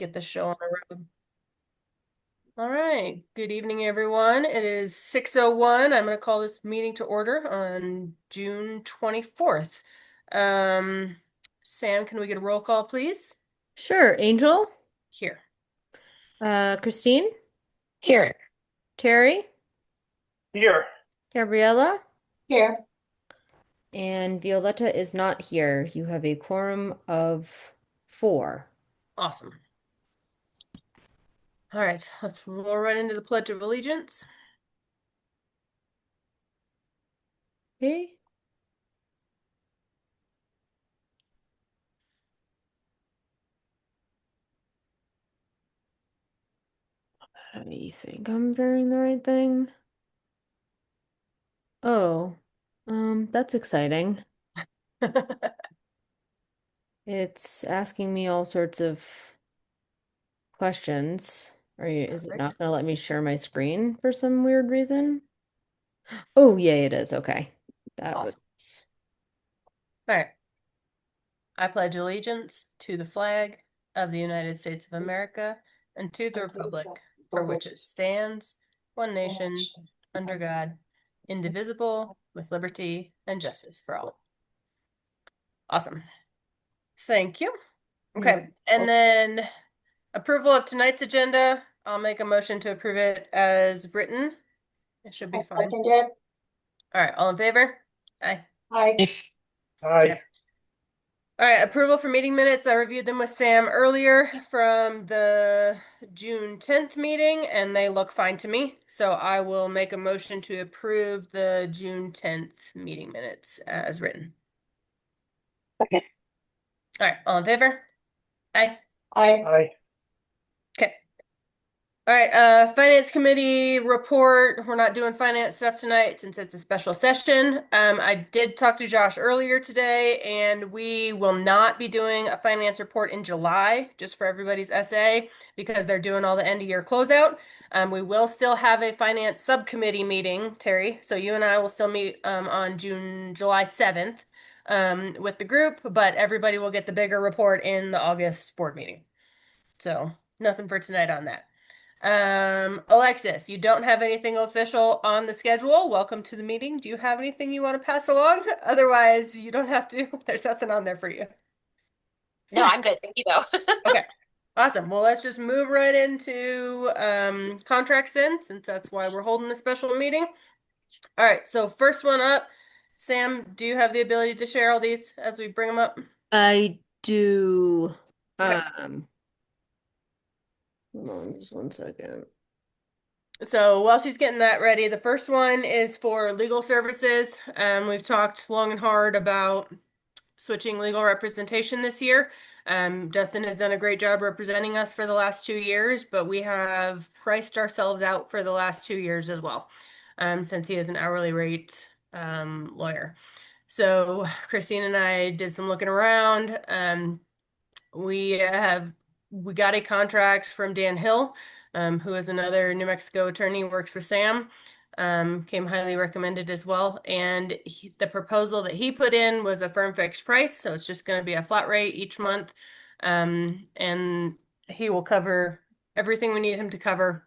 get this show on the road. All right. Good evening, everyone. It is 6:01. I'm going to call this meeting to order on June 24th. Um, Sam, can we get a roll call, please? Sure, Angel, Here. Christine, Here. Terry, Here. Gabriella, Here. and Violetta is not here. You have a quorum of four. Awesome. All right. Let's roll right into the Pledge of Allegiance. Okay. I think I'm doing the right thing. Oh, that's exciting. It's asking me all sorts of questions. Is it Perfect. not going to let me share my screen for some weird reason? Oh, yay, it is. Okay. That was. Awesome. All right. I pledge allegiance to the flag of the United States of America and to the republic for which it stands, one nation, under God, indivisible, with liberty and justice for all. Awesome. Thank you. Okay. And then approval of tonight's agenda. I'll make a motion to approve it as written. It should be fine. Second it. All right. All in favor? Aye. Aye. Aye. Okay. All right, approval for meeting minutes. I reviewed them with Sam earlier from the June 10th meeting, and they look fine to me. So I will make a motion to approve the June 10th meeting minutes as written. Second. All right, all in favor? Aye. Aye. Aye. Okay. All right, Finance Committee report. We're not doing finance stuff tonight since it's a special session. I did talk to Josh earlier today, and we will not be doing a finance report in July, just for everybody's SA, because they're doing all the end of year closeout. We will still have a finance subcommittee meeting, Terry. So you and I will still meet on July 7th with the group, but everybody will get the bigger report in the August board meeting. So nothing for tonight on that. Alexis, you don't have anything official on the schedule. Welcome to the meeting. Do you have anything you want to pass along? Otherwise, you don't have to. There's nothing on there for you. No, I'm good. Thank you, though. Okay. Awesome. Well, let's just move right into contracts then, since that's why we're holding a special meeting. All right, so first one up, Sam, do you have the ability to share all these as we bring them up? I do. Okay. Hold on just one second. So while she's getting that ready, the first one is for legal services. We've talked long and hard about switching legal representation this year. Dustin has done a great job representing us for the last 2 years, but we have priced ourselves out for the last 2 years as well, since he is an hourly rate lawyer. So Christine and I did some looking around. We got a contract from Dan Hill, who is another New Mexico attorney, works for Sam. Came highly recommended as well. And the proposal that he put in was a firm fixed price, so it's just going to be a flat rate each month. And he will cover everything we need him to cover.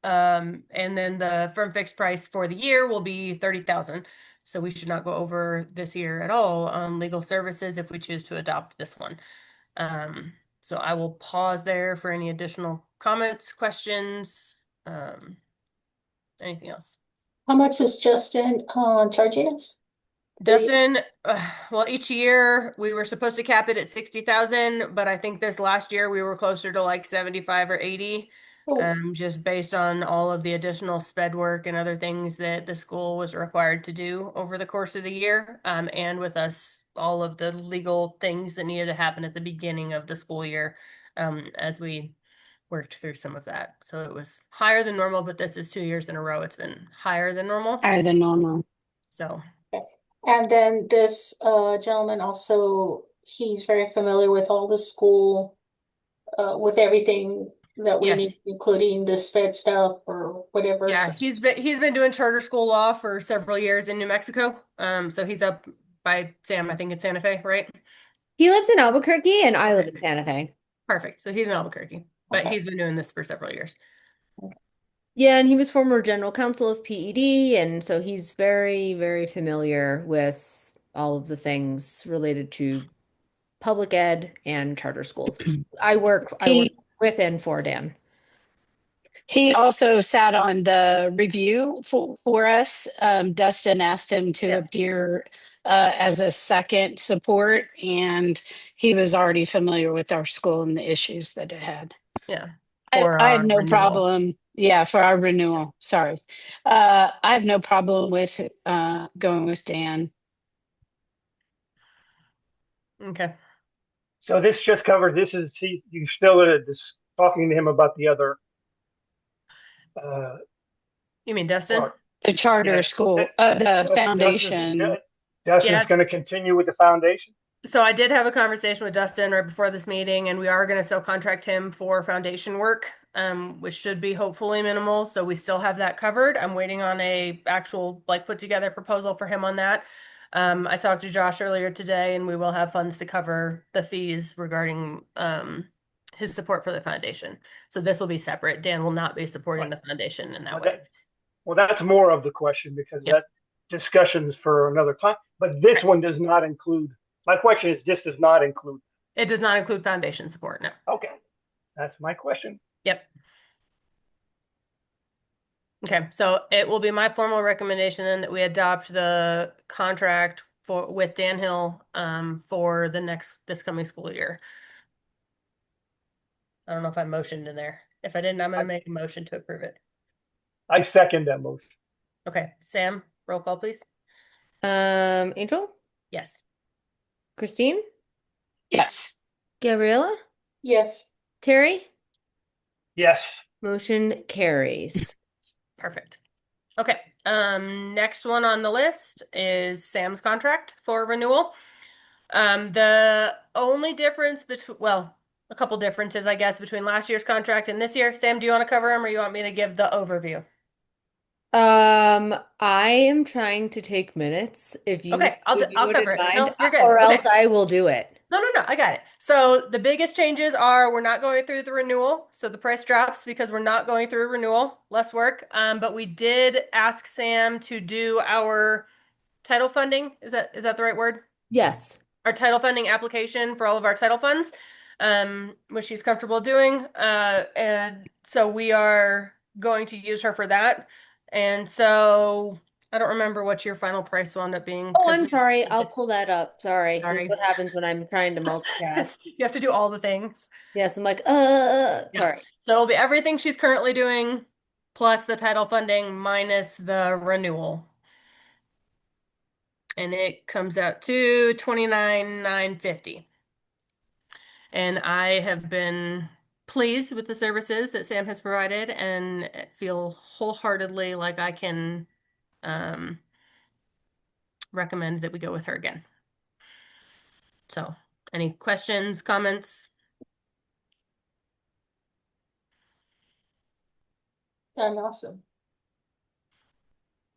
And then the firm fixed price for the year will be 30,000. So we should not go over this year at all on legal services if we choose to adopt this one. So I will pause there for any additional comments, questions, anything else. How much was Justin charging us? Dustin, well, each year we were supposed to cap it at 60,000, but I think this last year we were closer to like 75 or 80, Oh, just based on all of the additional sped work and other things that the school was required to do over the course of the year, and with us, all of the legal things that needed to happen at the beginning of the school year, as we worked through some of that. So it was higher than normal, but this is 2 years in a row. It's been higher than normal. higher than normal. So Okay. And then this gentleman also, he's very familiar with all the school, with everything that we yes, need, including the sped stuff or whatever. yeah, he's been doing charter school law for several years in New Mexico. So he's up by Sam, I think it's Santa Fe, right? He lives in Albuquerque and I live Okay. in Santa Fe. Perfect. So he's in Albuquerque, but Okay. he's been doing this for several years. Yeah, and he was former general counsel of PED, and so he's very, very familiar with all of the things related to public ed and charter schools. I work He with and for Dan. he also sat on the review for us. Dustin asked him to Yeah. appear as a second support, and he was already familiar with our school and the issues that it had. Yeah. I, For I have our no renewal. problem. Yeah, for our renewal. Sorry. I have no problem with going with Dan. Okay. So this just covered, this is, you still talking to him about the other, uh, You mean Dustin? part. The charter Yeah. school, the foundation. Dustin's Yeah. going to continue with the foundation? So I did have a conversation with Dustin right before this meeting, and we are going to still contract him for foundation work, which should be hopefully minimal. So we still have that covered. I'm waiting on a actual put together proposal for him on that. I talked to Josh earlier today, and we will have funds to cover the fees regarding his support for the foundation. So this will be separate. Dan will not be supporting Right. the foundation in that Well, way. that's more of the question because Yep. that discussion's for another time. But this Right. one does not include, my question is, this does not include. It does not include foundation support, no. Okay. That's my question. Yep. Okay, so it will be my formal recommendation then that we adopt the contract with Dan Hill for this coming school year. I don't know if I motioned in there. If I didn't, I'm going to make a motion to approve it. I second that motion. Okay, Sam, roll call, please. Angel, Yes. Christine, Yes. Gabriella, Yes. Terry, Yes. motion carries. Perfect. Okay, next one on the list is Sam's contract for renewal. The only difference between, well, a couple differences, I guess, between last year's contract and this year. Sam, do you want to cover them or you want me to give the overview? I am trying to take minutes if you Okay, I'll wouldn't cover it. mind, No, you're good. or else Okay. I will do it. No, I got it. So the biggest changes are we're not going through the renewal. So the price drops because we're not going through a renewal, less work. But we did ask Sam to do our title funding. Is that the right word? Yes. Our title funding application for all of our title funds, which she's comfortable doing. And so we are going to use her for that. And so I don't remember what your final price will end up being. Oh, I'm sorry. I'll pull that up. Sorry. This Sorry. is what happens when I'm trying to multitask. You have to do all the things. Yes, I'm like, Yeah. sorry. So it'll be everything she's currently doing plus the title funding minus the renewal. And it comes out to $29,950. And I have been pleased with the services that Sam has provided and feel wholeheartedly like I can recommend that we go with her again. So, any questions, comments? I'm awesome.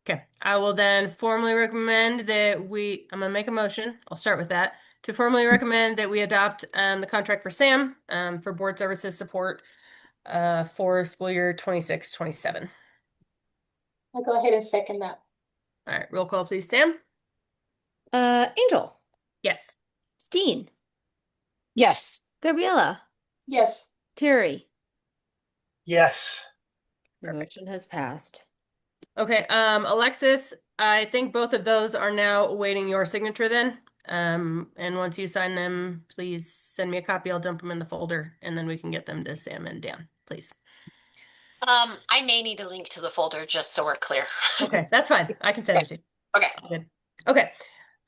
Okay, I will then formally recommend that I'm gonna make a motion. I'll start with that. To formally recommend that we adopt the contract for Sam for board services support for school year 26-27. I'll go ahead and second that. All right, roll call, please, Sam. Angel, Yes. Steen, Yes. Gabriella, Yes. Terry. Yes. The motion has passed. Okay, Alexis, I think both of those are now awaiting your signature then. And once you sign them, please send me a copy. I'll dump them in the folder and then we can get them to Sam and Dan, please. I may need a link to the folder just so we're clear. Okay, that's fine. I can send it to you. Okay. Good. Okay.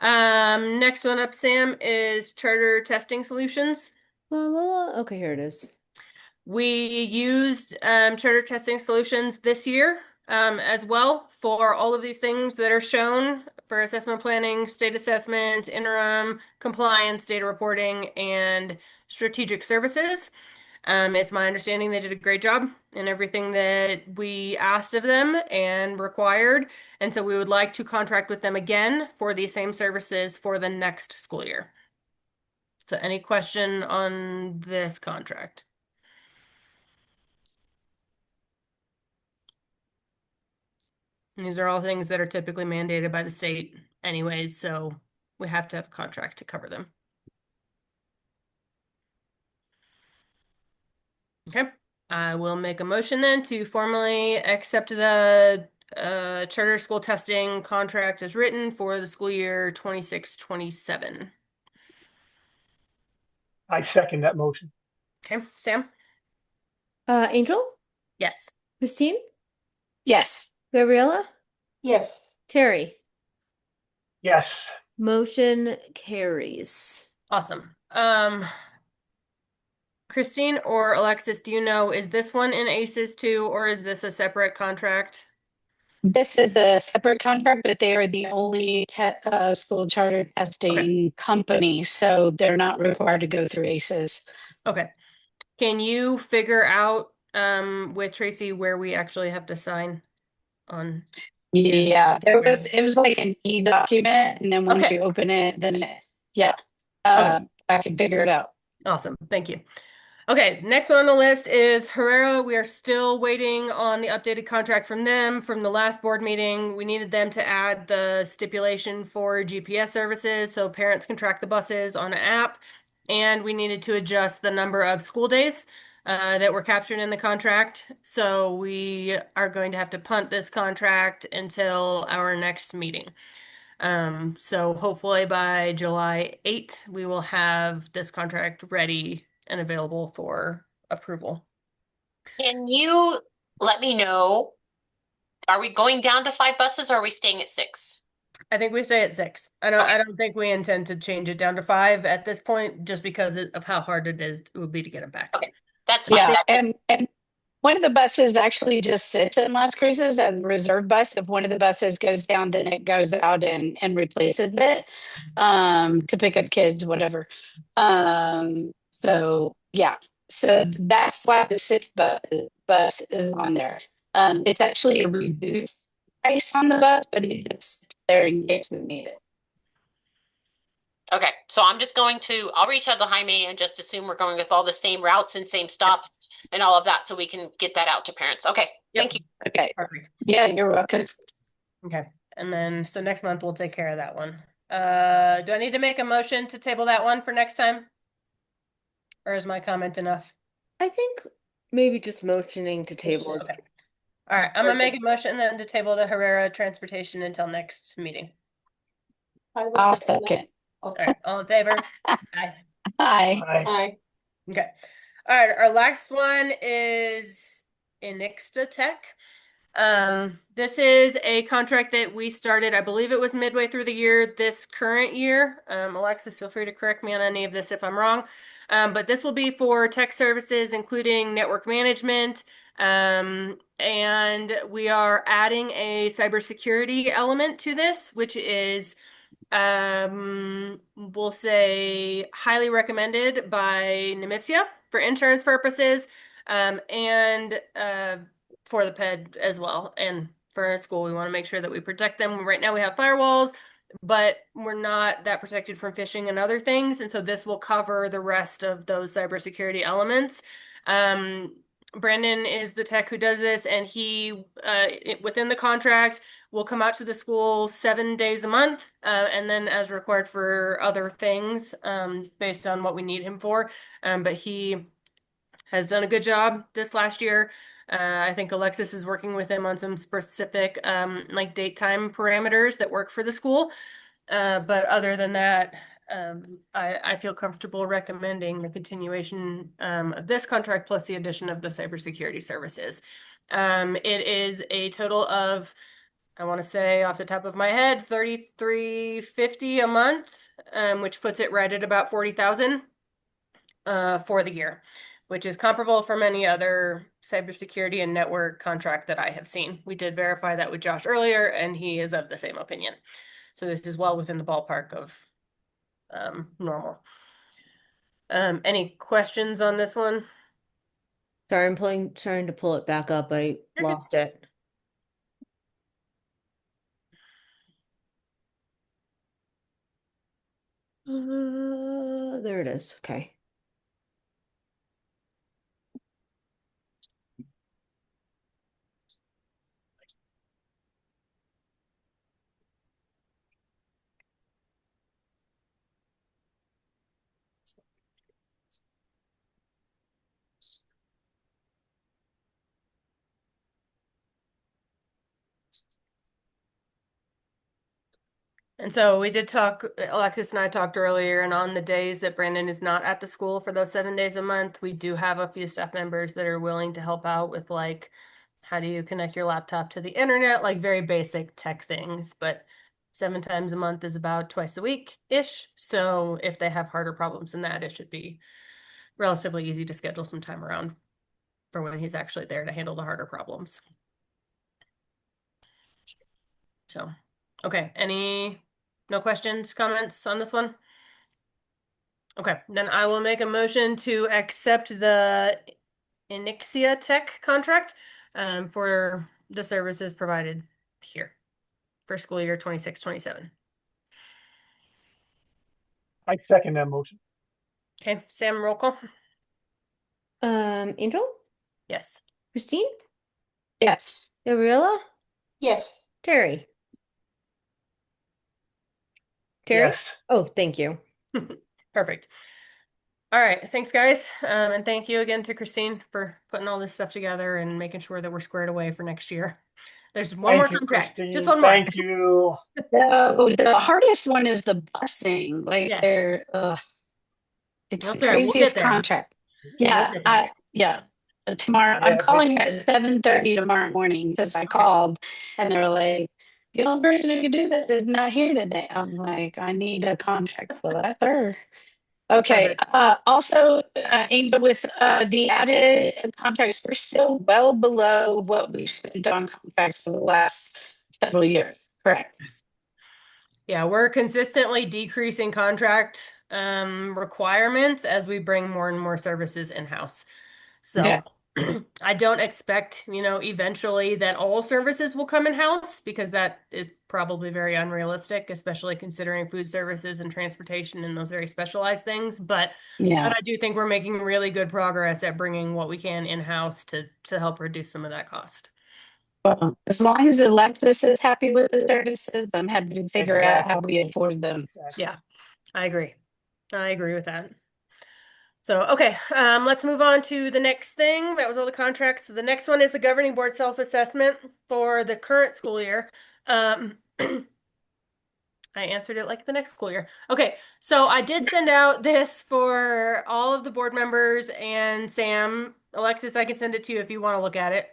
Next one up, Sam, is Charter Testing Solutions. Okay, here it is. We used Charter Testing Solutions this year as well for all of these things that are shown for assessment planning, state assessment, interim, compliance, data reporting, and strategic services. It's my understanding they did a great job in everything that we asked of them and required. And so we would like to contract with them again for the same services for the next school year. So any question on this contract? These are all things that are typically mandated by the state anyways, so we have to have a contract to cover them. Okay, I will make a motion then to formally accept the charter school testing contract as written for the school year 26-27. I second that motion. Okay, Sam? Angel, Yes. Christine, Yes. Gabriella, Yes. Terry. Yes. Motion carries. Awesome. Christine or Alexis, do you know, is this one in ACES too, or is this a separate contract? This is a separate contract, but they are the only school charter testing company, so they're not required to go through ACES. Okay. Can you figure out with Tracy where we actually have to sign on? Yeah, it was like an e-document, and then once Okay. you open it, then Okay. I can figure it out. Awesome. Thank you. Okay, next one on the list is Herrera. We are still waiting on the updated contract from them from the last board meeting. We needed them to add the stipulation for GPS services so parents can track the buses on an app. And we needed to adjust the number of school days that were captured in the contract. So we are going to have to punt this contract until our next meeting. So hopefully by July 8th, we will have this contract ready and available for approval. Can you let me know, are we going down to 5 buses or are we staying at 6? I think we stay at 6. I don't think we intend to change it down to 5 at this point, just because of how hard it would be to get them back. Okay. That's fine. Yeah, That's and one of the buses actually just sits in Las Cruces as a reserve bus. If one of the buses goes down, then it goes out and replaces it to pick up kids, whatever. So yeah, so that's why the bus is on there. It's actually a reduced price on the bus, but it's there in case we need it. okay. So I'm just I'll reach out to Jaime and just assume we're going with all the same routes and same stops and all of that so we can get that out to parents. Okay. Yep. Thank you. Okay. Perfect. Yeah, you're welcome. Okay. And then, so next month we'll take care of that one. Do I need to make a motion to table that one for next time? Or is my comment enough? I think maybe just motioning to table. Okay. All right, I'm gonna make a motion then to table the Herrera transportation until next meeting. I will I'll second that. second. All right, all in favor? Aye. Hi. Aye. Aye. Okay. All right, our last one is Inixa Tech. This is a contract that we started, I believe it was midway through the year, this current year. Alexis, feel free to correct me on any of this if I'm wrong. But this will be for tech services, including network management. And we are adding a cybersecurity element to this, which is we'll say highly recommended by Nemitsia for insurance purposes, and for the PED as well. And for a school, we want to make sure that we protect them. Right now we have firewalls, but we're not that protected from phishing and other things. And so this will cover the rest of those cybersecurity elements. Brandon is the tech who does this, and he, within the contract, will come out to the school 7 days a month, and then as required for other things, based on what we need him for. But he has done a good job this last year. I think Alexis is working with him on some specific, like date time parameters that work for the school. But other than that, I feel comfortable recommending the continuation of this contract plus the addition of the cybersecurity services. It is a total of, I want to say off the top of my head, $33.50 a month, which puts it right at about $40,000 for the year, which is comparable from any other cybersecurity and network contract that I have seen. We did verify that with Josh earlier, and he is of the same opinion. So this is well within the ballpark of normal. Any questions on this one? Sorry, I'm trying to pull it back up. I lost it. There it is. Okay. And so we did talk, Alexis and I talked earlier, and on the days that Brandon is not at the school for those 7 days a month, we do have a few staff members that are willing to help out with like, how do you connect your laptop to the internet, like very basic tech things. But 7 times a month is about twice a week-ish. So if they have harder problems than that, it should be relatively easy to schedule some time around for when he's actually there to handle the harder problems. So, okay, no questions, comments on this one? Okay, then I will make a motion to accept the Inixia Tech contract for the services provided here for school year 26-27. I second that motion. Okay, Sam, roll call. Angel, Yes. Christine, Yes. Gabriella, Yes. Terry. Terry? Yes. Oh, thank you. Perfect. All right, thanks guys. And thank you again to Christine for putting all this stuff together and making sure that we're squared away for next year. There's one more Thank you, contract, Christine. just one more. Thank you. The hardest one is the busing. Like Yes. it's That's the all right, we'll craziest get there. contract. We'll Yeah, get there. Tomorrow Yeah, I'm but- calling at 7:30 tomorrow morning because I called and they were like, the only person who can do that is not here today. I'm like, I need a contract for that, sir. Okay. Perfect. Also, Angel, with the added contracts, we're still well below what we've spent on contracts for the last several years. Correct. Yeah, we're consistently decreasing contract requirements as we bring more and more services in-house. So Okay. I don't expect, eventually that all services will come in-house because that is probably very unrealistic, especially considering food services and transportation and those very specialized things. But Yeah. I do think we're making really good progress at bringing what we can in-house to help reduce some of that cost. Well, as long as Alexis is happy with the services, I'm happy to figure out how we afford them. Exactly. Yeah, I agree. I agree with that. So, okay, let's move on to the next thing. That was all the contracts. So the next one is the governing board self-assessment for the current school year. I answered it like the next school year. Okay, so I did send out this for all of the board members and Sam. Alexis, I can send it to you if you want to look at it.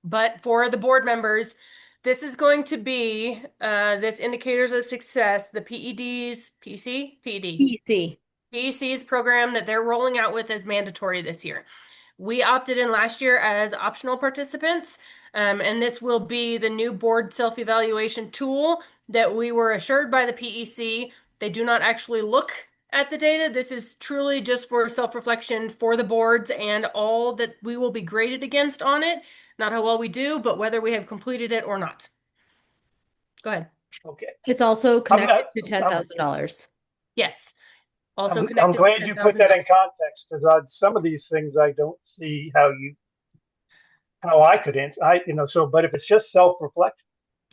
But for the board members, this is going to be this indicators of success, the PEDs, PEC? PEC's program that they're rolling out with as mandatory this year. We opted in last year as optional participants, and this will be the new board self-evaluation tool that we were assured by the PEC. They do not actually look at the data. This is truly just for self-reflection for the boards and all that we will be graded against on it. Not how well we do, but whether we have completed it or not. Go ahead. Okay. It's also connected to I'm- $10,000. Yes. Also I'm connected to glad you put that in $10,000. context because some of these things I don't see how I could answer. But if it's just self-reflection,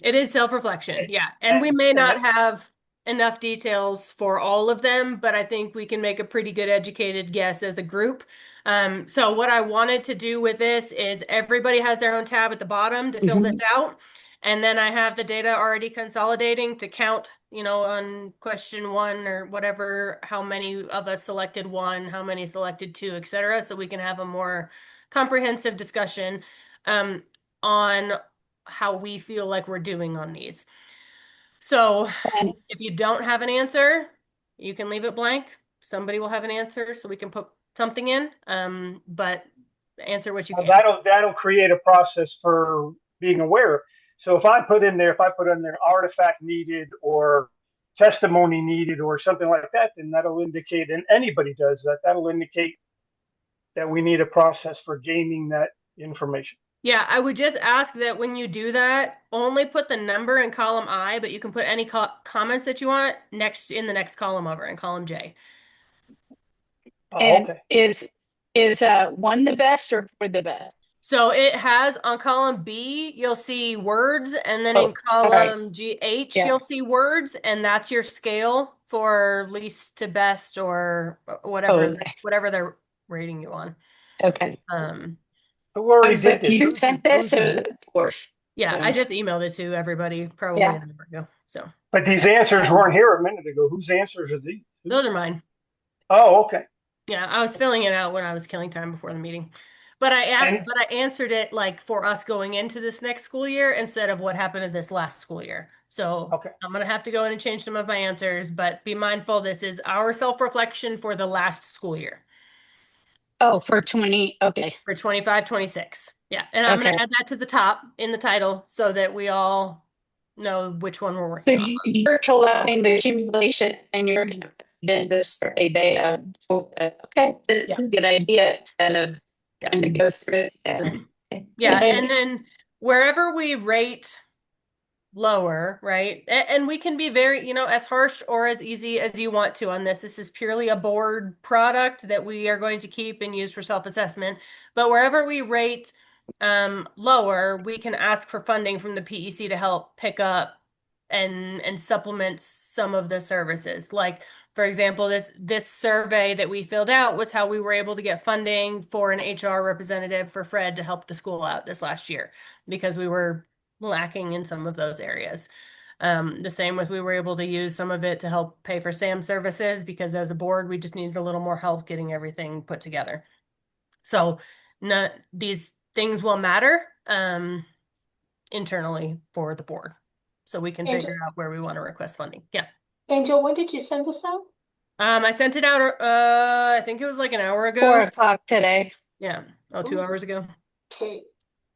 It is self-reflection, yeah. And we may and not have enough details for all of them, but I think we can make a pretty good educated guess as a group. So what I wanted to do with this is everybody has their own tab at the bottom to fill this out. And then I have the data already consolidating to count, on question 1 or whatever, how many of us selected 1, how many selected 2, etc. So we can have a more comprehensive discussion on how we feel like we're doing on these. So if you don't have an answer, you can leave it blank. Somebody will have an answer so we can put something in. But answer what you can. that'll create a process for being aware. So if I put in there artifact needed or testimony needed or something like that, then that'll indicate, and anybody does that, that'll indicate that we need a process for gaining that information. Yeah, I would just ask that when you do that, only put the number in column I, but you can put any comments that you want next in the next column over in column J. Oh, And okay. is one the best or for the best? So it has on column B, you'll see words, and then in Oh, sorry. column GH, Yeah. you'll see words, and that's your scale for least to best or Oh, whatever they're rating you on. okay. Um, Who I already was did like, this? you sent this Who's or this? the fourth? yeah, I Yeah. just emailed it to everybody probably Yeah. an hour ago. So But these answers weren't here a minute ago. Whose answers are these? those are mine. Oh, okay. Yeah, I was filling it out when I was killing time before the meeting. And But I answered it like for us going into this next school year instead of what happened in this last school year. So okay. I'm gonna have to go in and change some of my answers, but be mindful this is our self-reflection for the last school year Oh, for 20. Okay. for 25, 26. Yeah, and I'm gonna Okay. add that to the top in the title so that we all know which one we're So working on. you're collecting the accumulation and you're going to put it in this survey data. Okay. This is Yeah. a good idea instead of Yeah. trying to go through it. And, Yeah, good and idea. then wherever we rate lower, right? And we can be very, as harsh or as easy as you want to on this. This is purely a board product that we are going to keep and use for self-assessment. But wherever we rate lower, we can ask for funding from the PEC to help pick up and supplement some of the services. Like, for example, this survey that we filled out was how we were able to get funding for an HR representative for Fred to help the school out this last year because we were lacking in some of those areas. The same with we were able to use some of it to help pay for Sam's services because as a board, we just needed a little more help getting everything put together. So these things will matter internally for the board. So we can Angel, figure out where we want to request funding. Yeah. Angel, when did you send this out? I sent it out I think it was like an hour 4 ago. o'clock today. Yeah. Oh, 2 hours ago. Okay,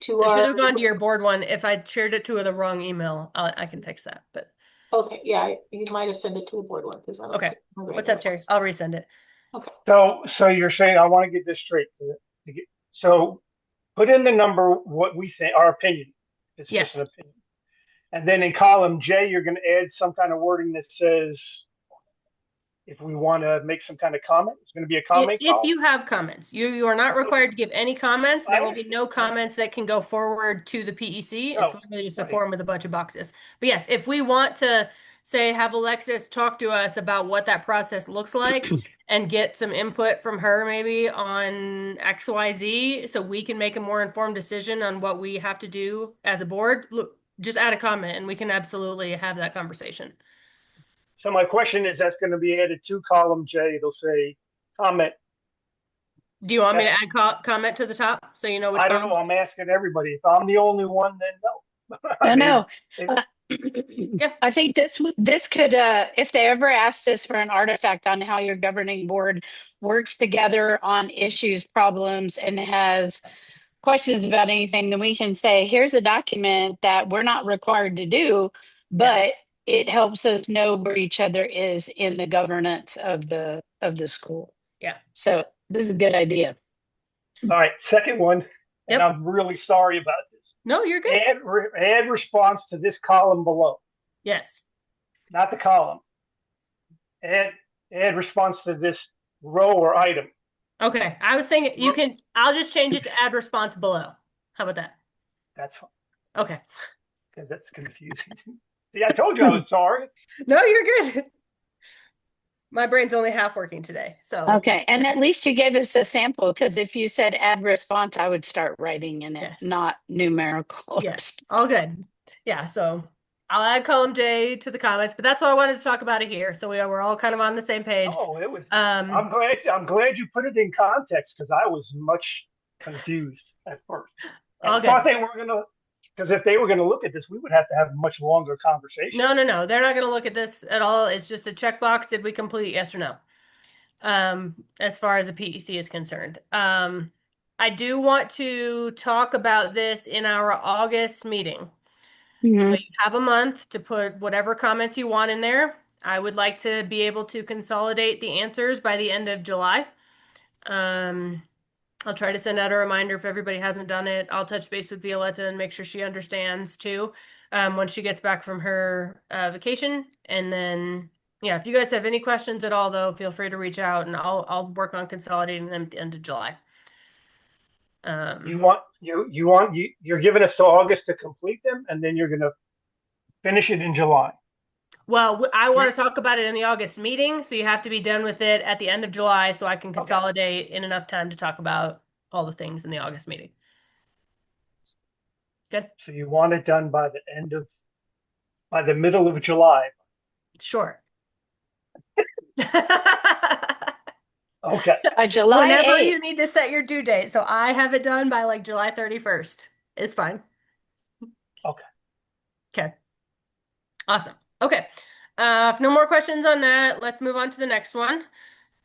to It should our, have gone to your board one. If I shared it to the wrong email, I can fix that. But okay, yeah, you might have sent it to the board one because I don't see okay. it on the What's up, regular Terry? ones. I'll resend it. Okay, So you're saying I want to get this straight. So put in the number what we think our opinion. It's just Yes. an opinion. And then in column J, you're going to add some kind of wording that says if we want to make some kind of comment, it's going to be a comment If column. you have comments, you are not required to give any comments. There will be no understand. comments that can go forward to the PEC. It's No, literally just a right. form with a bunch of boxes. But yes, if we want to say have Alexis talk to us about what that process looks like and get some input from her maybe on XYZ so we can make a more informed decision on what we have to do as a board, look, just add a comment and we can absolutely have that conversation. So my question is, that's going to be added to column J. It'll say comment. Do you want me to add comment to the top so you know which I don't column? know. I'm asking everybody. If I'm the only one, then no. I know. Yeah. I think this could if they ever asked us for an artifact on how your governing board works together on issues, problems, and has questions about anything, then we can say, here's a document that we're not required to do, but it helps us know where each other is in the governance of the school. Yeah. So this is a good idea. All right, second one, and Yep. I'm really sorry about this. No, you're good. Add response to this column below, Yes. not the column. Add response to this row or item. Okay. I was thinking I'll just change it to add response below. How about that? That's fine, Okay. because that's confusing. See, I told you I was sorry. No, you're good. My brain's only half working today. So Okay. And at least you gave us a sample, because if you said add response, I would start writing in it, Yes. not numerical. yes, all good. Yeah, so I'll add column J to the comments, but that's why I wanted to talk about it here. So we're all kind of on the same page. Oh, it was. I'm glad you put it in context because I was much confused at first. I Okay. thought they were gonna, because if they were gonna look at this, we would have to have a much longer conversation. No, they're not going to look at this at all. It's just a checkbox. Did we complete yes or no? As far as the PEC is concerned. I do want to talk about this in our August meeting. So Mhm. you have a month to put whatever comments you want in there. I would like to be able to consolidate the answers by the end of July. I'll try to send out a reminder if everybody hasn't done it. I'll touch base with Violetta and make sure she understands too, once she gets back from her vacation. And then, yeah, if you guys have any questions at all, though, feel free to reach out and I'll work on consolidating them at the end of July. You're giving us till August to complete them, and then you're gonna finish it in July. Well, I want to talk about it in the August meeting, so you have to be done with it at the end of July so I can consolidate in enough time to talk about all the things in the August meeting. Good? So you want it done by the middle of July. Sure. Okay. July Whenever 8th. you need to set your due date. So I have it done by like July 31st. It's fine. Okay. Okay. Awesome. Okay. If no more questions on that, let's move on to the next one.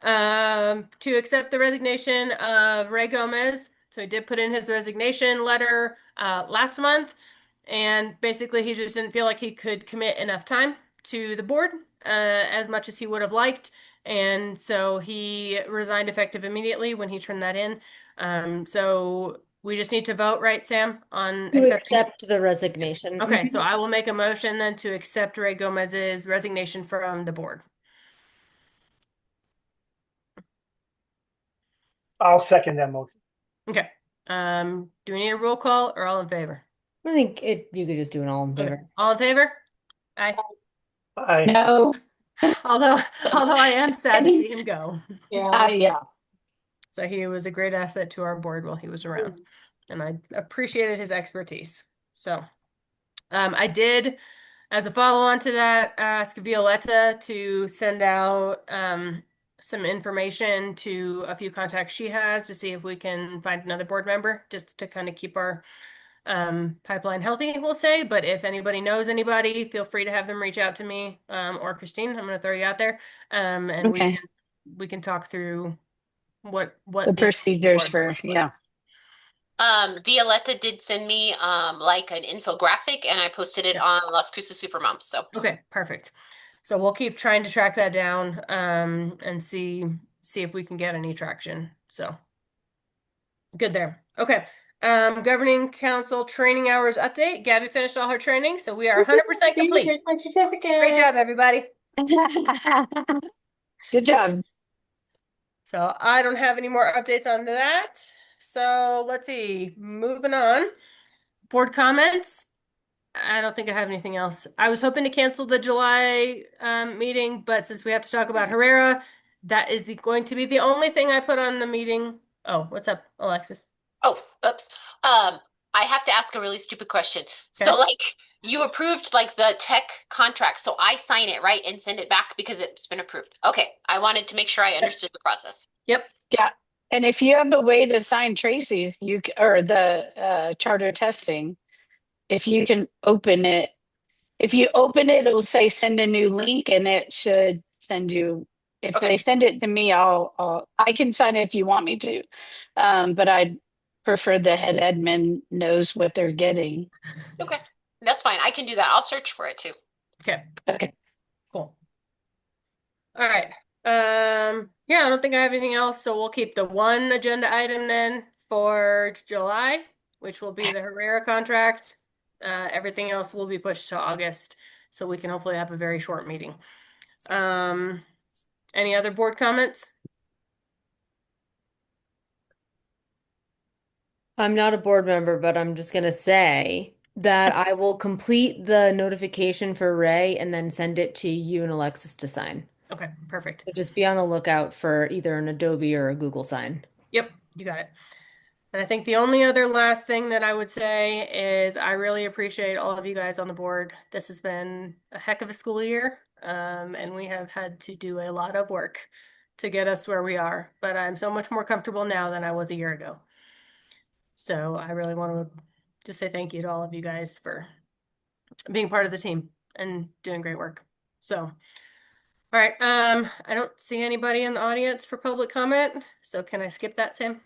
To accept the resignation of Ray Gomez. So he did put in his resignation letter last month, and basically he just didn't feel like he could commit enough time to the board as much as he would have liked. And so he resigned effective immediately when he turned that in. So we just need to vote, right, Sam, on To accepting. accept the resignation. Okay, so I will make a motion then to accept Ray Gomez's resignation from the board. I'll second that motion. Okay. Do we need a roll call or all in favor? I think you could just do an all in Okay. favor. All in favor? Aye. I No. Although I am sad to see him go. Yeah. Yeah. So he was a great asset to our board while he was around, and I appreciated his expertise. So, I did, as a follow-on to that, ask Violetta to send out some information to a few contacts she has to see if we can find another board member, just to kind of keep our pipeline healthy, we'll say. But if anybody knows anybody, feel free to have them reach out to me or Christine. I'm going to throw you out there, and Okay. we can talk through what The procedures board for, looks like. yeah. Violetta did send me like an infographic, and I posted it on Las Cruces Supermoms. So Okay, perfect. So we'll keep trying to track that down and see if we can get any traction. So good there. Okay. Governing council training hours update. Gabby finished all her training, so we are 100% complete. Here's my certificate. Great job, everybody. Good job. So I don't have any more updates on that. So let's see. Moving on. Board comments. I don't think I have anything else. I was hoping to cancel the July meeting, but since we have to talk about Herrera, that is going to be the only thing I put on the meeting. Oh, what's up, Alexis? oh, oops. I have to ask a really stupid question. So Okay. like you approved like the tech contract, so I sign it, right, and send it back because it's been approved. Okay. I wanted to make sure I understood the process. Yep. Yeah. And if you have a way to sign Tracy's, or the charter testing, if you can open it, if you open it, it will say send a new link, and it should send you. If Okay. they send it to me, I can sign it if you want me to, but I'd prefer the head admin knows what they're getting. Okay. That's fine. I can do that. I'll search for it too. Okay. Okay. Cool. All right. Yeah, I don't think I have anything else, so we'll keep the one agenda item then for July, which will be the Herrera contract. Everything else will be pushed to August, so we can hopefully have a very short meeting. Any other board comments? I'm not a board member, but I'm just gonna say that I will complete the notification for Ray and then send it to you and Alexis to sign. Okay, perfect. So just be on the lookout for either an Adobe or a Google sign. Yep, you got it. And I think the only other last thing that I would say is I really appreciate all of you guys on the board. This has been a heck of a school year, and we have had to do a lot of work to get us where we are. But I'm so much more comfortable now than I was a year ago. So I really want to just say thank you to all of you guys for being part of the team and doing great work. So, all right. I don't see anybody in the audience for public comment. So can I skip that, Sam?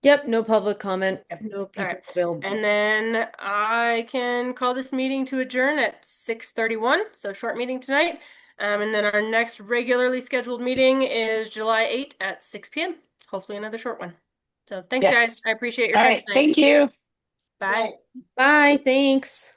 Yep, no public comment, Yep. no people right. available. And then I can call this meeting to adjourn at 6:31. So short meeting tonight. And then our next regularly scheduled meeting is July 8th at 6 p.m. Hopefully another short one. So thanks, guys. Yes. I appreciate your All time right. tonight. Thank you. Bye. Bye, thanks.